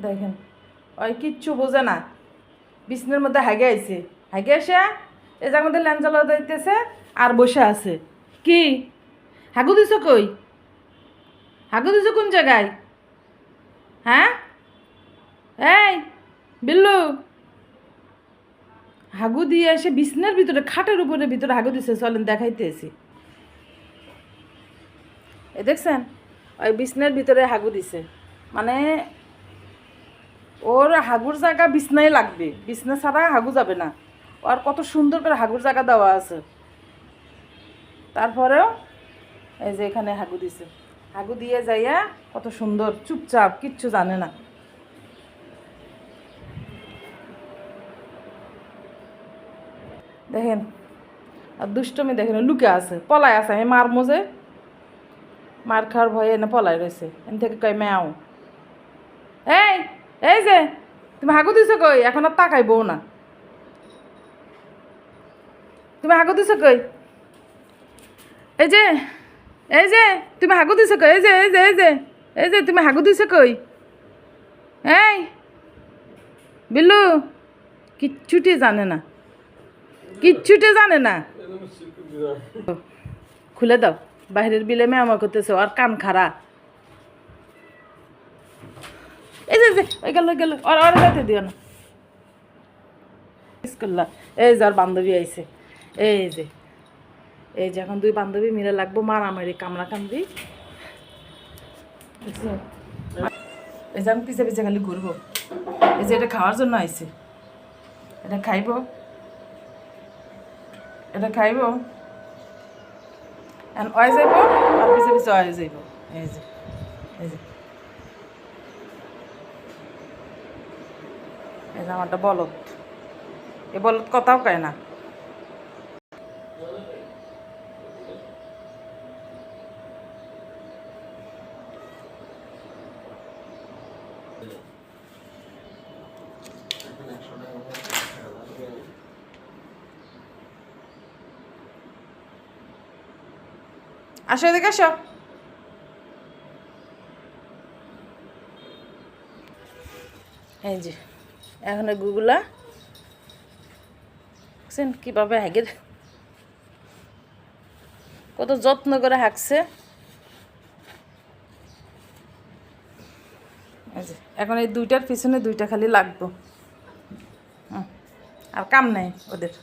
দেখেন ওই কিচ্ছু বোঝে না, বিছনের মধ্যে হাগে আইছে, হাগে এসে এই যে আমাদের ল্যাঞ্জালো দিতেছে আর বসে আছে। কি হাগু দিছ কই? হাগু দিছ কোন জায়গায়? হ্যাঁ এই বিল্লু, হাগু দিয়ে এসে বিছনার ভিতরে, খাটের উপরে ভিতরে হাগু দিছে। চলেন দেখাইতেছি। এই দেখছেন ওই বিছনার ভিতরে হাগু দিছে, মানে ওর হাগুর জায়গা বিছনাই লাগবে, বিছনা ছাড়া হাগু যাবে না। আর কত সুন্দর করে হাগুর জায়গা দেওয়া আছে, তারপরেও এই যে এখানে হাগু দিছে। হাগু দিয়ে যাইয়া কত সুন্দর চুপচাপ, কিচ্ছু জানে না। দেখেন আর দুষ্টমি দেখেন, লুকে আছে, পলায় আছে। আমি মার মোজে মার খাওয়ার ভয়ে এনে পলায় রয়েছে। এন থেকে কয় ম্যাও। এই এই যে তুমি হাগু দিছো কই? এখন আর তাকাইবো না। তুমি হাগু দিছো কই? এই যে এই যে তুমি হাগু দিছো কই? এই যে এই যে এই যে এই যে তুমি হাগু দিছো কই? এই বিল্লু কিচ্ছুটি জানে না, কিচ্ছুটি জানে না। খুলে দাও, বাইরের বিলে মেয়ামা করতেছে, আর কান খাড়া। এই যে ওই গেল গেল, আর আর গাইতে দিও না। করলা এই যে আর বান্ধবী আইছে। এই যে এই যে এখন দুই বান্ধবী মিলে লাগবো মারামারি, কামড়া কামড়ি। এই যে আমি পিছে পিছে খালি ঘুরবো। এই যে এটা খাওয়ার জন্য আইছে, এটা খাইব, এটা খাইব, অয় যাইব আর পিছে পিছে অয় যাইব। এই যে এই যে এই যে আমারটা বলদ, এ বলদ কথাও কয় না। আসো এদিকে আসো। এই যে এখন গুগুলা দেখছেন কীভাবে হাগের, কত যত্ন করে হাঁকছে। এই যে এখন এই দুইটার পিছনে দুইটা খালি লাগবো, আর কাম নাই ওদের।